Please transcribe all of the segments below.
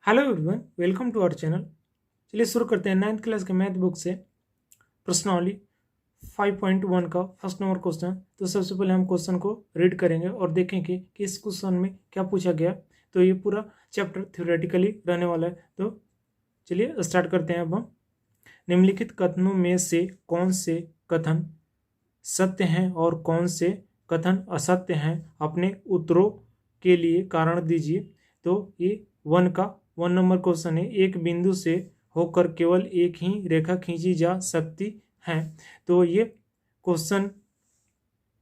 Hello everyone, welcome to our channel. चलिए शुरू करते हैं 9th क्लास के मैथ बुक से प्रश्नावली 5.1 का फर्स्ट नंबर क्वेश्चन। तो सबसे पहले हम क्वेश्चन को रीड करेंगे और देखेंगे कि इस क्वेश्चन में क्या पूछा गया। तो ये पूरा चैप्टर थ्योरेटिकली रहने वाला है। तो चलिए स्टार्ट करते हैं। अब हम निम्नलिखित कथनों में से कौन से कथन सत्य हैं और कौन से कथन असत्य हैं, अपने उत्तरों के लिए कारण दीजिए। तो ये 1 नंबर क्वेश्चन है। एक बिंदु से होकर केवल एक ही रेखा खींची जा सकती है। तो ये क्वेश्चन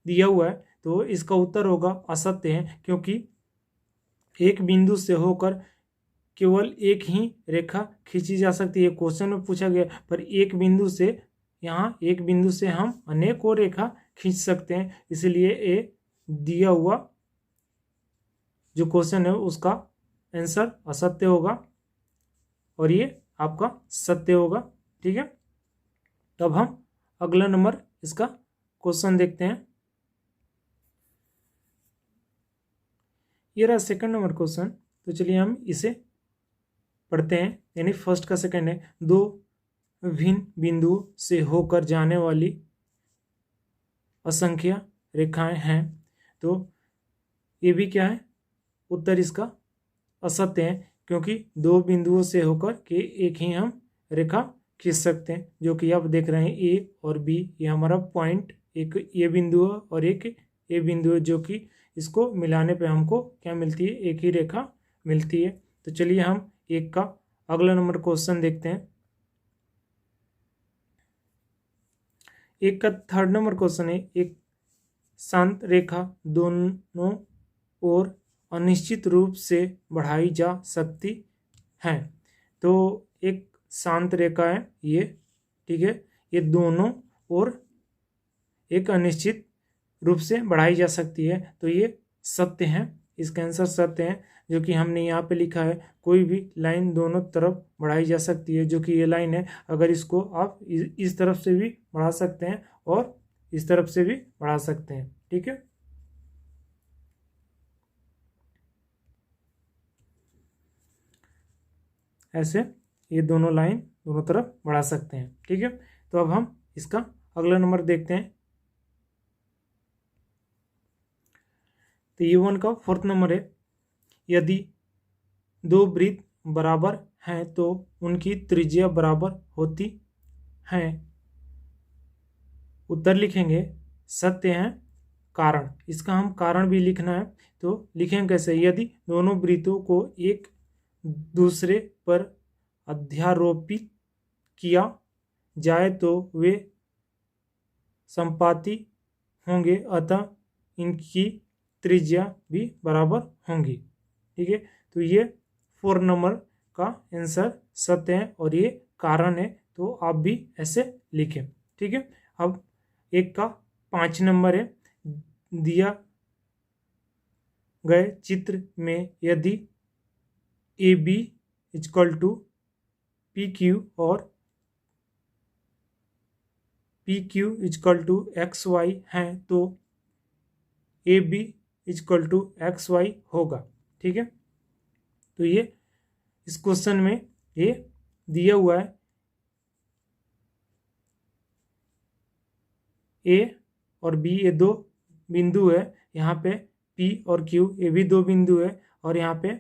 दिया हुआ है, तो इसका उत्तर होगा असत्य है, क्योंकि एक बिंदु से होकर केवल एक ही रेखा खींची जा सकती है। क्वेश्चन में पूछा गया, पर एक बिंदु से, यहाँ एक बिंदु से हम अनेकों रेखा खींच सकते हैं, इसलिए ये दिया हुआ जो क्वेश्चन है उसका आंसर असत्य होगा और ये आपका सत्य होगा। ठीक है, तब हम अगला नंबर इसका क्वेश्चन देखते हैं। ये रहा सेकंड नंबर क्वेश्चन। तो चलिए हम इसे पढ़ते हैं। यानी फर्स्ट का सेकंड है, दो भिन्न बिंदुओं से होकर जाने वाली असंख्य रेखाएं हैं। तो ये भी क्या है, उत्तर इसका असत्य है, क्योंकि दो बिंदुओं से होकर के एक ही हम रेखा खींच सकते हैं, जो कि आप देख रहे हैं ए और बी। ये हमारा पॉइंट, एक ए बिंदु है और एक ए बिंदु है, जो कि इसको मिलाने पे हमको क्या मिलती है, एक ही रेखा मिलती है। तो चलिए हम एक का अगला नंबर क्वेश्चन देखते हैं। एक का थर्ड नंबर क्वेश्चन है, एक शांत रेखा दोनों ओर अनिश्चित रूप से बढ़ाई जा सकती है। तो एक शांत रेखा है ये, ठीक है, ये दोनों ओर एक अनिश्चित रूप से बढ़ाई जा सकती है। तो ये सत्य है, इसका आंसर सत्य है, जो कि हमने यहाँ पे लिखा है। कोई भी लाइन दोनों तरफ बढ़ाई जा सकती है, जो कि ये लाइन है। अगर इसको आप इस तरफ से भी बढ़ा सकते हैं और इस तरफ से भी बढ़ा सकते हैं। ठीक है, ऐसे ये दोनों लाइन दोनों तरफ बढ़ा सकते हैं। ठीक है, तो अब हम इसका अगला नंबर देखते हैं। तो ये 1 का फोर्थ नंबर है, यदि दो वृत्त बराबर हैं तो उनकी त्रिज्या बराबर होती है। उत्तर लिखेंगे सत्य है। कारण, इसका हम कारण भी लिखना है। तो लिखेंगे कैसे, यदि दोनों वृत्तों को एक दूसरे पर अध्यारोपित किया जाए तो वे संपाती होंगे, अतः इनकी त्रिज्या भी बराबर होंगी। ठीक है, तो ये 4 नंबर का आंसर सत्य है और ये कारण है। तो आप भी ऐसे लिखें। ठीक है, अब एक का 5 नंबर है, दिया गए चित्र में यदि A B equal to P Q और P Q equal to X Y हैं तो A B equal to X Y होगा। ठीक है, तो ये इस क्वेश्चन में ये दिया हुआ है, ए और बी ये दो बिंदु है, यहाँ पे पी और क्यू ये भी दो बिंदु है, और यहाँ पे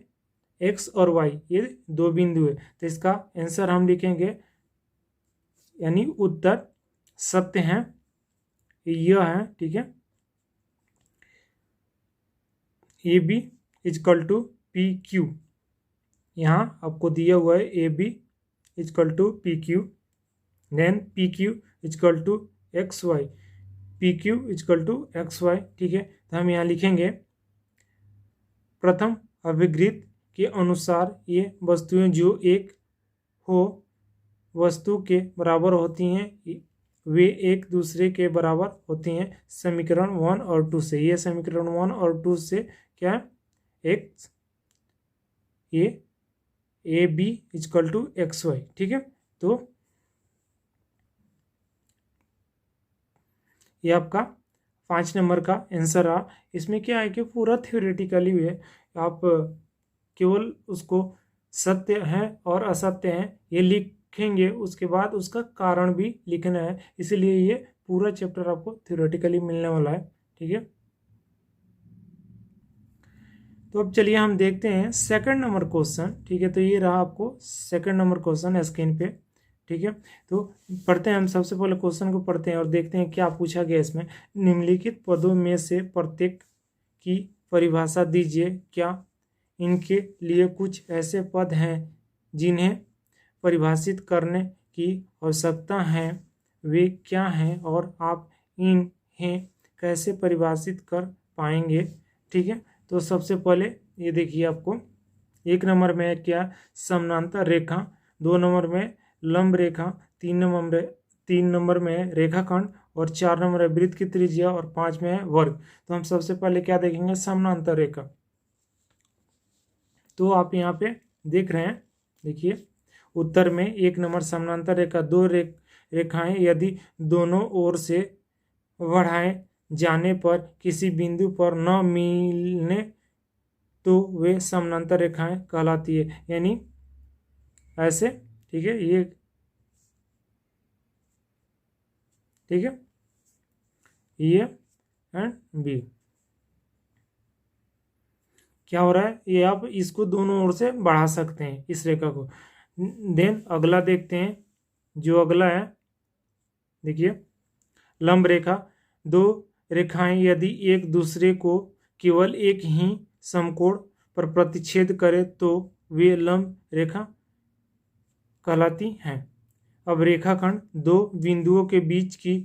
एक्स और वाई ये दो बिंदु है। तो इसका आंसर हम लिखेंगे, यानी उत्तर सत्य है, यह है। ठीक है, A B equal to P Q, यहाँ आपको दिया हुआ है A B equal to P Q, then P Q equal to X Y, P Q equal to X Y. ठीक है, तो हम यहाँ लिखेंगे प्रथम अभिगृत के अनुसार ये वस्तुएं जो एक हो वस्तु के बराबर होती हैं, वे एक दूसरे के बराबर होती हैं। समीकरण 1 और 2 से, ये समीकरण 1 और 2 से क्या है, एक्स ये A B equal to X Y. ठीक है, तो ये आपका 5 नंबर का आंसर रहा। इसमें क्या है कि पूरा थ्योरेटिकली है, आप केवल उसको सत्य हैं और असत्य हैं ये लिखेंगे, उसके बाद उसका कारण भी लिखना है। इसीलिए ये पूरा चैप्टर आपको थ्योरेटिकली मिलने वाला है। ठीक है, तो अब चलिए हम देखते हैं सेकंड नंबर क्वेश्चन। ठीक है, तो ये रहा आपको सेकंड नंबर क्वेश्चन स्क्रीन पे। ठीक है, तो पढ़ते हैं हम। सबसे पहले क्वेश्चन को पढ़ते हैं और देखते हैं क्या पूछा गया इसमें। निम्नलिखित पदों में से प्रत्येक की परिभाषा दीजिए। क्या इनके लिए कुछ ऐसे पद हैं जिन्हें परिभाषित करने की आवश्यकता है? वे क्या हैं और आप इन्हें कैसे परिभाषित कर पाएंगे? ठीक है, तो सबसे पहले ये देखिए, आपको एक नंबर में है क्या? समानांतर रेखा। दो नंबर में लंब रेखा। तीन नंबर में रेखाखंड और चार नंबर है वृत्त की त्रिज्या और पांच में है वर्ग। तो हम सबसे पहले क्या देखेंगे? समानांतर रेखा। तो आप यहाँ पे देख रहे हैं, देखिए उत्तर में एक नंबर समानांतर रेखा। दो रेखाएं यदि दोनों ओर से बढ़ाए जाने पर किसी बिंदु पर न मिलने तो वे समानांतर रेखाएं कहलाती है। यानी ऐसे, ठीक है, ये ठीक है, ये एंड बी क्या हो रहा है? ये आप इसको दोनों ओर से बढ़ा सकते हैं इस रेखा को। देन अगला देखते हैं, जो अगला है देखिए, लंब रेखा। दो रेखाएं यदि एक दूसरे को केवल एक ही समकोण पर प्रतिच्छेद करे तो वे लंब रेखा कहलाती हैं। अब रेखाखंड। दो बिंदुओं के बीच की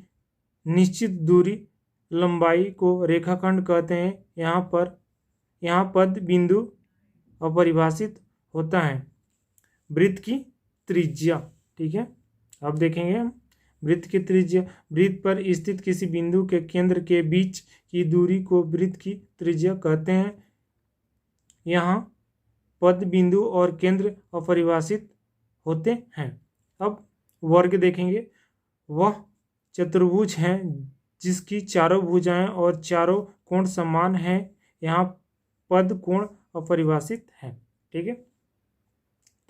निश्चित दूरी लंबाई को रेखाखंड कहते हैं। यहाँ पद बिंदु अपरिभाषित होता है। वृत्त की त्रिज्या। ठीक है, अब देखेंगे हम वृत्त की त्रिज्या। वृत्त पर स्थित किसी बिंदु के केंद्र के बीच की दूरी को वृत्त की त्रिज्या कहते हैं। यहाँ पद बिंदु और केंद्र अपरिभाषित होते हैं। अब वर्ग देखेंगे। वह चतुर्भुज है जिसकी चारों भुजाएं और चारों कोण समान हैं। यहाँ पद कोण अपरिभाषित है। ठीक है,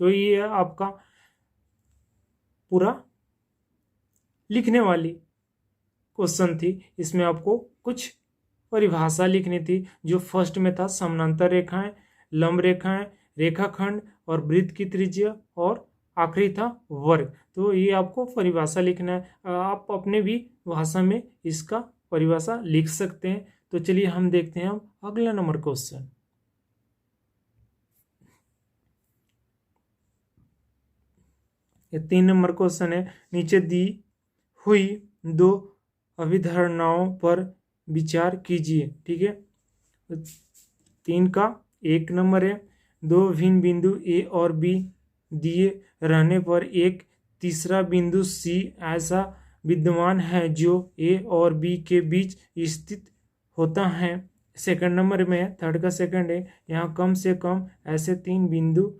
तो ये आपका पूरा लिखने वाली क्वेश्चन थी। इसमें आपको कुछ परिभाषा लिखनी थी। जो फर्स्ट में था समानांतर रेखाएं, लंब रेखाएं, रेखाखंड और वृत्त की त्रिज्या, और आखिरी था वर्ग। तो ये आपको परिभाषा लिखना है। आप अपने भी भाषा में इसका परिभाषा लिख सकते हैं। तो चलिए हम देखते हैं अब अगला नंबर क्वेश्चन। ये 3 नंबर क्वेश्चन है। नीचे दी हुई दो अभिधारणाओं पर विचार कीजिए। ठीक है, 3 का 1 नंबर है। दो भिन्न बिंदु ए और बी दिए रहने पर एक तीसरा बिंदु सी ऐसा विद्यमान है जो ए और बी के बीच स्थित होता है। सेकंड नंबर में, थर्ड का सेकंड है, यहाँ कम से कम ऐसे 3 बिंदु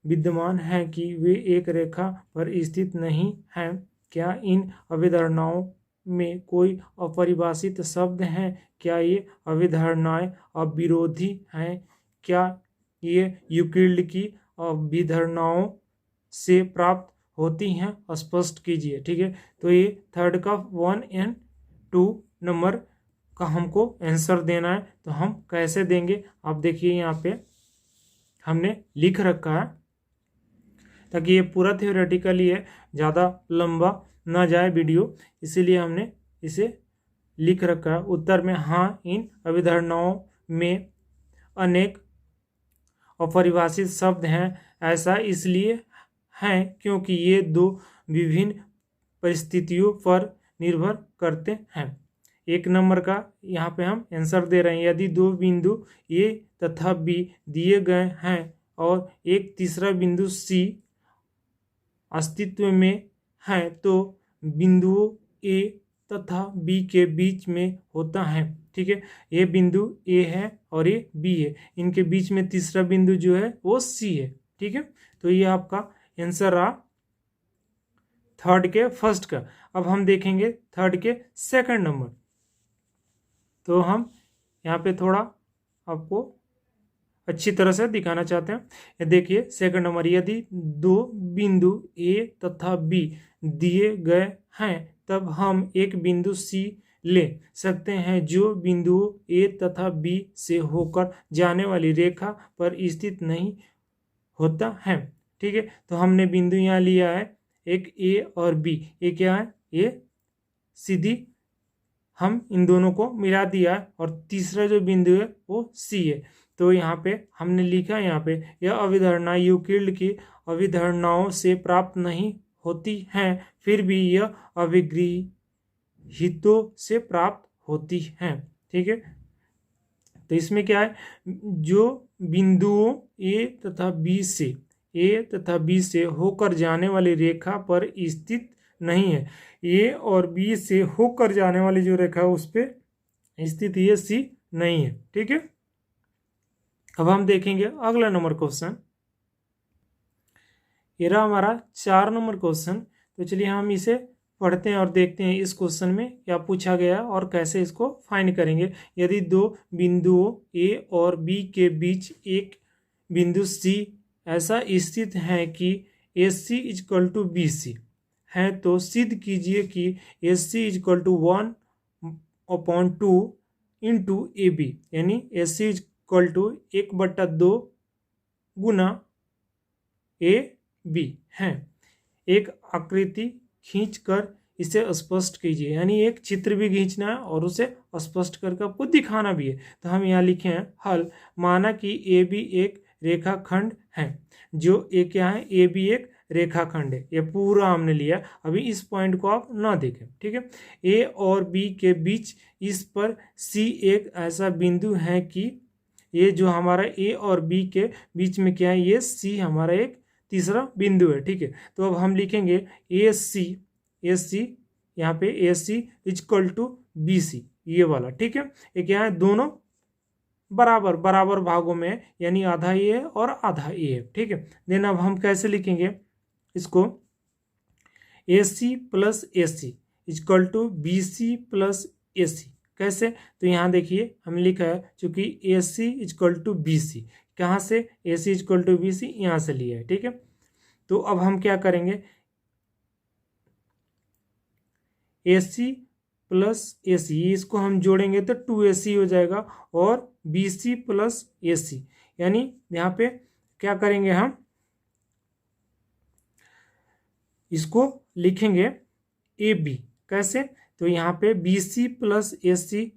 विद्यमान है कि वे एक रेखा पर स्थित नहीं हैं। क्या इन अभिधारणाओं में कोई अपरिभाषित शब्द हैं? क्या ये अभिधारणाएं अविरोधी हैं? क्या ये यूक्लिड की अभिधारणाओं से प्राप्त होती हैं? स्पष्ट कीजिए। ठीक है, तो ये थर्ड का 1 एंड 2 नंबर का हमको आंसर देना है। तो हम कैसे देंगे? आप देखिए, यहाँ पे हमने लिख रखा है ताकि ये पूरा थ्योरेटिकली है, ज़्यादा लंबा ना जाए वीडियो, इसीलिए हमने इसे लिख रखा है। उत्तर में हाँ, इन अभिधारणाओं में अनेक अपरिभाषित शब्द हैं। ऐसा इसलिए है क्योंकि ये दो विभिन्न परिस्थितियों पर निर्भर करते हैं। 1 नंबर का यहाँ पे हम आंसर दे रहे हैं। यदि दो बिंदु ए तथा बी दिए गए हैं और एक तीसरा बिंदु सी अस्तित्व में है तो बिंदुओं ए तथा बी के बीच में होता है। ठीक है, ये बिंदु ए है और ये बी है, इनके बीच में तीसरा बिंदु जो है वो सी है। ठीक है, तो ये आपका आंसर रहा थर्ड के फर्स्ट का। अब हम देखेंगे थर्ड के सेकंड नंबर। तो हम यहाँ पे थोड़ा आपको अच्छी तरह से दिखाना चाहते हैं। ये देखिए सेकंड नंबर, यदि दो बिंदु ए तथा बी दिए गए हैं तब हम एक बिंदु सी ले सकते हैं जो बिंदु ए तथा बी से होकर जाने वाली रेखा पर स्थित नहीं होता है। ठीक है, तो हमने बिंदु यहाँ लिया है एक ए और बी, ये क्या है, ये सीधी हम इन दोनों को मिला दिया है, और तीसरा जो बिंदु है वो सी है। तो यहाँ पे हमने लिखा है, यहाँ पे यह अभिधारणा यूक्लिड की अभिधारणाओं से प्राप्त नहीं होती हैं, फिर भी यह अभिगृहीतों से प्राप्त होती हैं। ठीक है, तो इसमें क्या है, जो बिंदुओं ए तथा बी से होकर जाने वाली रेखा पर स्थित नहीं है, ए और बी से होकर जाने वाली जो रेखा है उस पर स्थित ये सी नहीं है। ठीक है, अब हम देखेंगे अगला नंबर क्वेश्चन। ये रहा हमारा 4 नंबर क्वेश्चन। तो चलिए हम इसे पढ़ते हैं और देखते हैं इस क्वेश्चन में क्या पूछा गया और कैसे इसको फाइंड करेंगे। यदि दो बिंदुओं ए और बी के बीच एक बिंदु सी ऐसा स्थित है कि A C equal to B C है, तो सिद्ध कीजिए कि A C equal to 1/2 into A B, यानी ए सी इजक्वल टू 1/2 गुना ए बी है। एक आकृति खींचकर इसे स्पष्ट कीजिए, यानी एक चित्र भी खींचना है और उसे स्पष्ट करके आपको दिखाना भी है। तो हम यहाँ लिखे हैं हल। माना कि ए बी एक रेखाखंड है, जो ए क्या है, ए बी एक रेखाखंड है। ये पूरा हमने लिया, अभी इस पॉइंट को आप ना देखें। ठीक है, ए और बी के बीच इस पर सी एक ऐसा बिंदु है कि ये जो हमारा ए और बी के बीच में क्या है, ये सी हमारा एक तीसरा बिंदु है। ठीक है, तो अब हम लिखेंगे ए सी यहाँ पे ए C equal to B C, ये वाला। ठीक है, ये क्या है, दोनों बराबर बराबर भागों में, यानी आधा ए है और आधा ए है। ठीक है, देन अब हम कैसे लिखेंगे इसको, A C plus A C equal to B C plus A C. कैसे, तो यहाँ देखिए हम लिखा है, चूंकि A C equal to B C, कहाँ से, A C equal to B C यहाँ से लिया है। ठीक है, तो अब हम क्या करेंगे, ए सी प्लस ए सी, इसको हम जोड़ेंगे तो 2AC हो जाएगा, और बी सी प्लस ए सी, यानी यहाँ पे क्या करेंगे, हम इसको लिखेंगे ए बी। कैसे, तो यहाँ पे बी सी प्लस ए सी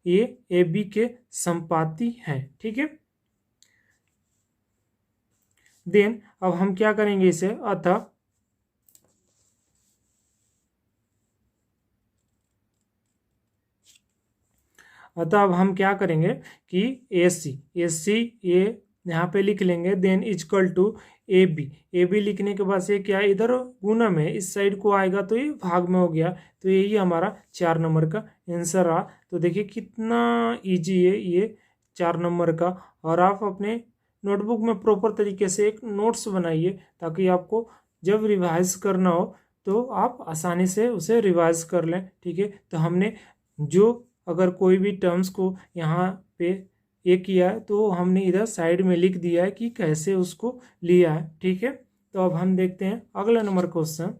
ये ए बी के संपाती हैं। ठीक है, देन अब हम क्या करेंगे इसे, अतः अब हम क्या करेंगे कि ए सी ये यहाँ पे लिख लेंगे, then equal to A B लिखने के बाद से क्या इधर गुना में इस साइड को आएगा तो ये भाग में हो गया। तो यही हमारा 4 नंबर का आंसर रहा। तो देखिए कितना इजी है ये 4 नंबर का, और आप अपने नोटबुक में प्रॉपर तरीके से एक नोट्स बनाइए, ताकि आपको जब रिवाइज करना हो तो आप आसानी से उसे रिवाइज कर लें। ठीक है, तो हमने जो अगर कोई भी टर्म्स को यहाँ पे ये किया है तो हमने इधर साइड में लिख दिया है कि कैसे उसको लिया है। ठीक है, तो अब हम देखते हैं अगला नंबर क्वेश्चन।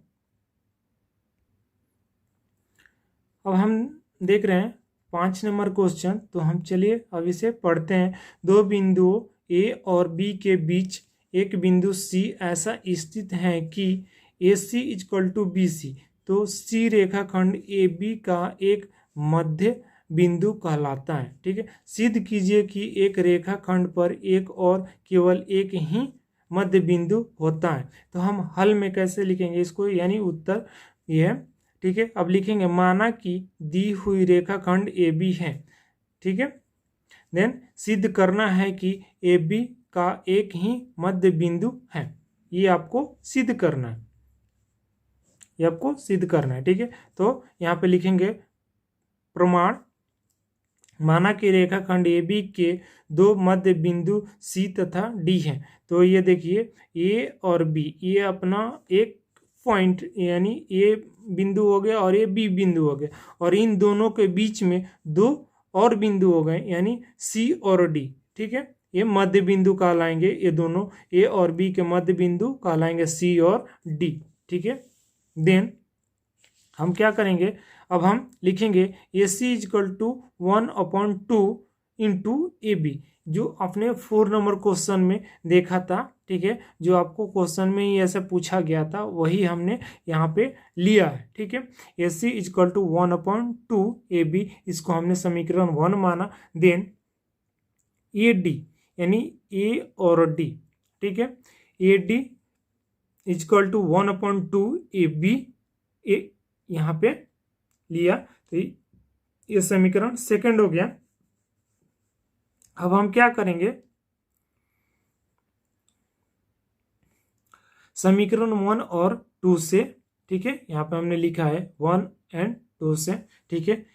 अब हम देख रहे हैं 5 नंबर क्वेश्चन। तो हम चलिए अब इसे पढ़ते हैं। दो बिंदुओं ए और बी के बीच एक बिंदु सी ऐसा स्थित है कि A C equal to B सी, तो सी रेखाखंड ए बी का एक मध्य बिंदु कहलाता है। ठीक है, सिद्ध कीजिए कि एक रेखाखंड पर एक और केवल एक ही मध्य बिंदु होता है। तो हम हल में कैसे लिखेंगे इसको, यानी उत्तर ये है। ठीक है, अब लिखेंगे, माना कि दी हुई रेखाखंड ए बी है। ठीक है, देन सिद्ध करना है कि ए बी का एक ही मध्य बिंदु है। ये आपको सिद्ध करना है, ठीक है, तो यहाँ पे लिखेंगे प्रमाण, माना कि रेखाखंड ए बी के दो मध्य बिंदु सी तथा डी हैं। तो ये देखिए ए और बी, ये अपना एक पॉइंट यानी ए बिंदु हो गया और ये बी बिंदु हो गया, और इन दोनों के बीच में दो और बिंदु हो गए यानी सी और डी। ठीक है, ये मध्य बिंदु कहलाएंगे, ये दोनों ए और बी के मध्य बिंदु कहलाएंगे सी और डी। ठीक है, देन हम क्या करेंगे, अब हम लिखेंगे A C is equal to 1/2 into A B, जो आपने 4 नंबर क्वेश्चन में देखा था। ठीक है, जो आपको क्वेश्चन में ही ऐसे पूछा गया था वही हमने यहाँ पे लिया है। ठीक है, A C is equal to 1/2 A B, इसको हमने समीकरण 1 माना। देन ए डी यानी ए और डी, ठीक है, A D is equal to 1/2 A B, A यहाँ पे लिया, तो ये समीकरण सेकंड हो गया। अब हम क्या करेंगे, समीकरण 1 और 2 से, ठीक है, यहाँ पे हमने लिखा है 1 और 2 से, ठीक है,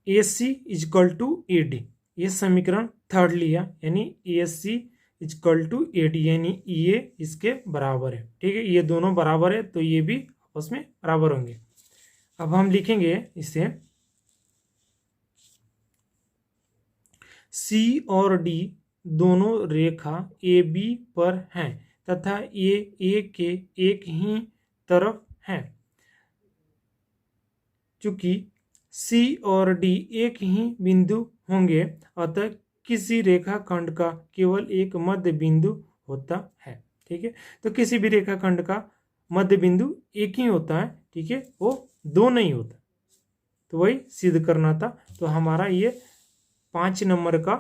A C is equal to A D, ये समीकरण थर्ड लिया, यानी A C is equal to A D, यानी ये इसके बराबर है। ठीक है, ये दोनों बराबर है तो ये भी आपस में बराबर होंगे। अब हम लिखेंगे इसे सी और डी दोनों रेखा ए बी पर हैं तथा ये ए के एक ही तरफ हैं। चूंकि सी और डी एक ही बिंदु होंगे, अतः किसी रेखाखंड का केवल एक मध्य बिंदु होता है। ठीक है, तो किसी भी रेखाखंड का मध्य बिंदु एक ही होता है। ठीक है, वो दो नहीं होता, तो वही सिद्ध करना था। तो हमारा ये 5 नंबर का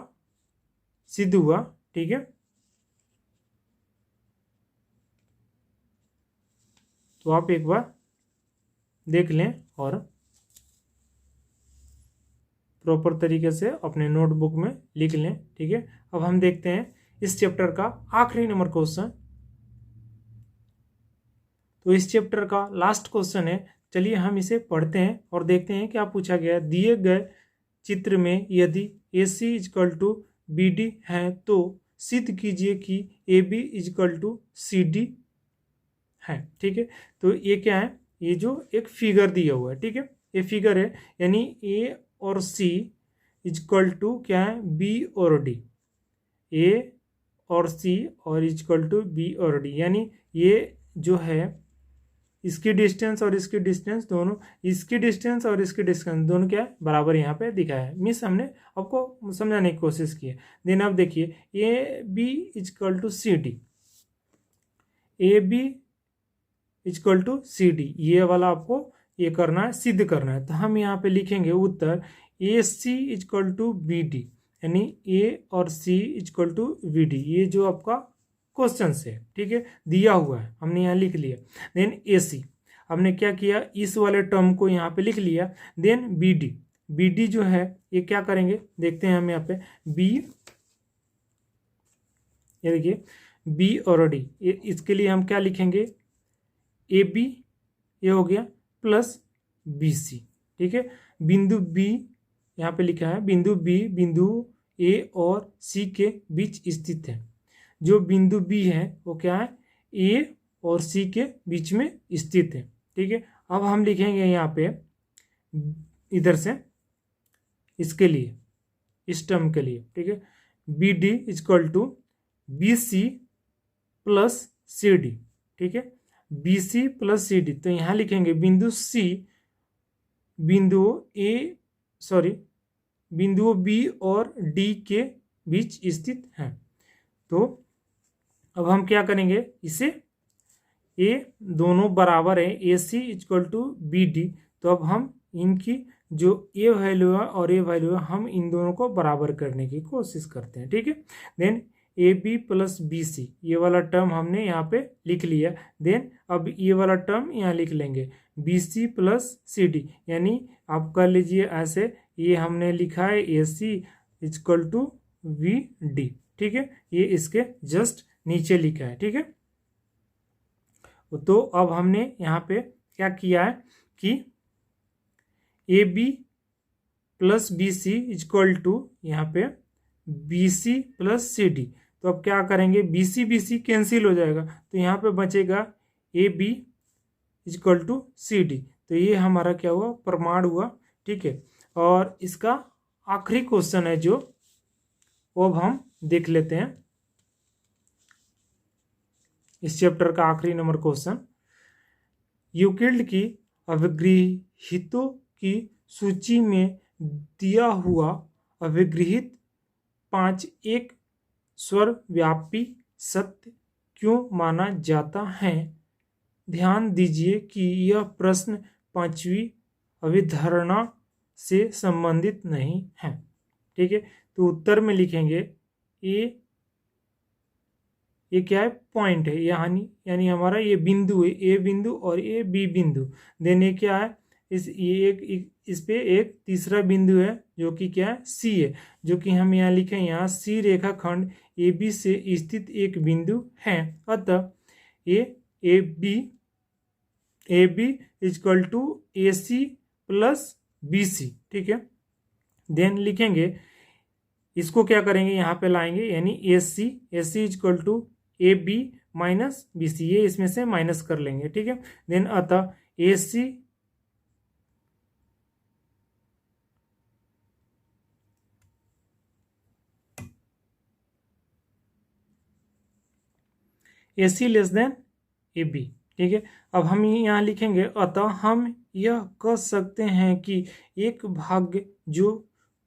सिद्ध हुआ। ठीक है, तो आप एक बार देख लें और प्रॉपर तरीके से अपने नोटबुक में लिख लें। ठीक है, अब हम देखते हैं इस चैप्टर का आखिरी नंबर क्वेश्चन। तो इस चैप्टर का लास्ट क्वेश्चन है, चलिए हम इसे पढ़ते हैं और देखते हैं क्या पूछा गया। दिए गए चित्र में यदि A C is equal to B D है तो सिद्ध कीजिए कि A B equal to C D है। ठीक है, तो ये क्या है, ये जो एक फिगर दिया हुआ है, ठीक है, ये फिगर है, यानी ए और सी इजकल टू क्या है, बी और डी, ए और सी और इजकल टू बी और डी, यानी ये जो है इसकी डिस्टेंस और इसकी डिस्टेंस दोनों, इसकी डिस्टेंस और इसकी डिस्टेंस दोनों क्या है, बराबर यहाँ पे दिखा है। मिस हमने आपको समझाने की कोशिश की है। देन अब देखिए A B equal to C D, A B equal to C D, ये वाला आपको ये करना है, सिद्ध करना है। तो हम यहाँ पे लिखेंगे उत्तर ए C is equal to B D, यानी ए और सी इजकल टू बी डी, ये जो आपका क्वेश्चन है, ठीक है, दिया हुआ है, हमने यहाँ लिख लिया। देन ए सी, हमने क्या किया, इस वाले टर्म को यहाँ पे लिख लिया। Then B D, B D जो है ये क्या करेंगे, देखते हैं हम यहाँ पे बी, ये देखिए बी और डी, इसके लिए हम क्या लिखेंगे, ए बी ये हो गया प्लस बी सी। ठीक है, बिंदु बी यहाँ पे लिखा है, बिंदु बी बिंदु ए और सी के बीच स्थित है। जो बिंदु बी है वो क्या है, ए और सी के बीच में स्थित है। ठीक है, अब हम लिखेंगे यहाँ पे इधर से इसके लिए, इस टर्म के लिए, ठीक है, B D equal to B C plus C D. ठीक है, B C plus C D, तो यहाँ लिखेंगे बिंदु सी बिंदु बी और डी के बीच स्थित है। तो अब हम क्या करेंगे, इसे ए दोनों बराबर है, A C equal to B D, तो अब हम इनकी जो ए वैल्यू है और ए वैल्यू है, हम इन दोनों को बराबर करने की कोशिश करते हैं। ठीक है, then A B plus B C, ये वाला टर्म हमने यहाँ पे लिख लिया। देन अब ये वाला टर्म यहाँ लिख लेंगे, B C plus C D, यानी आप कर लीजिए ऐसे, ये हमने लिखा है A C equal to V D. ठीक है, ये इसके जस्ट नीचे लिखा है। ठीक है, तो अब हमने यहाँ पे क्या किया है कि A B plus B C equal to यहाँ पे B C plus C D, तो अब क्या करेंगे, बी सी कैंसिल हो जाएगा, तो यहाँ पे बचेगा A B equal to C D. तो ये हमारा क्या हुआ, प्रमाण हुआ। ठीक है, और इसका आखिरी क्वेश्चन है जो, वो अब हम देख लेते हैं इस चैप्टर का आखिरी नंबर क्वेश्चन। यूक्लिड की अभिगृहितों की सूची में दिया हुआ अभिगृहित 5 एक सर्वव्यापी सत्य क्यों माना जाता है? ध्यान दीजिए कि यह प्रश्न 5वीं अभिधारणा से संबंधित नहीं है। ठीक है, तो उत्तर में लिखेंगे ये क्या है? पॉइंट है, यानी हमारा ये बिंदु है, ए बिंदु और ये बी बिंदु। देन ये क्या है? इस पे एक तीसरा बिंदु है जो कि क्या है? सी है, जो कि हम यहाँ लिखें, यहाँ सी रेखाखंड ए बी से स्थित एक बिंदु है। अतः A B equal to A C plus B C. ठीक है, देन लिखेंगे, इसको क्या करेंगे? यहाँ पे लाएंगे, यानी A C equal to A B minus B C, ये इसमें से माइनस कर लेंगे। ठीक है, देन अतः ए सी लेस देन ए बी। ठीक है, अब हम यहाँ लिखेंगे, अतः हम यह कह सकते हैं कि एक भाग जो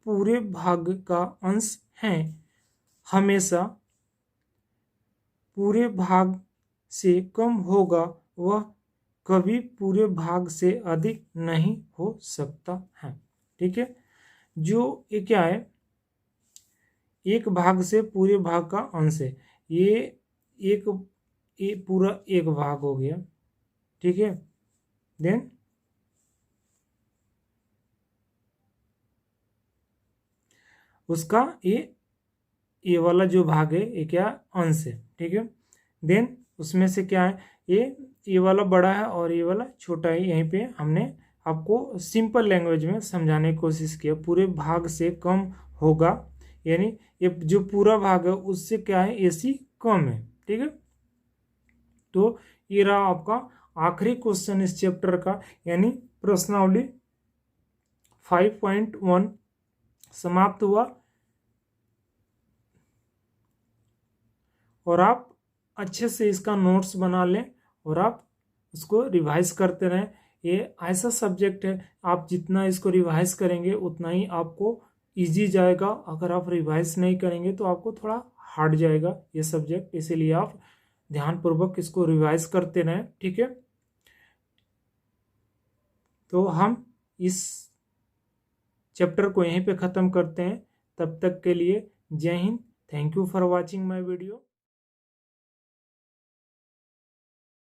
पूरे भाग का अंश है हमेशा पूरे भाग से कम होगा, वह कभी पूरे भाग से अधिक नहीं हो सकता है। ठीक है, जो ये क्या है? एक भाग से पूरे भाग का अंश है, ये पूरा एक भाग हो गया। ठीक है, देन उसका ये वाला जो भाग है ये क्या? अंश है। ठीक है, देन उसमें से क्या है? ये वाला बड़ा है और ये वाला छोटा है। यहीं पे हमने आपको सिंपल लैंग्वेज में समझाने की कोशिश किया। पूरे भाग से कम होगा, यानी ये जो पूरा भाग है उससे क्या है? AC कम है। ठीक है, तो ये रहा आपका आखिरी क्वेश्चन इस चैप्टर का, यानी प्रश्नावली 5.1 समाप्त हुआ। और आप अच्छे से इसका नोट्स बना लें और आप उसको रिवाइज करते रहें। ये ऐसा सब्जेक्ट है, आप जितना इसको रिवाइज करेंगे उतना ही आपको इजी जाएगा। अगर आप रिवाइज नहीं करेंगे तो आपको थोड़ा हार्ड जाएगा ये सब्जेक्ट, इसीलिए आप ध्यानपूर्वक इसको रिवाइज करते रहें। ठीक है, तो हम इस चैप्टर को यहीं पे ख़त्म करते हैं। तब तक के लिए जय Hind. Thank you for watching my video.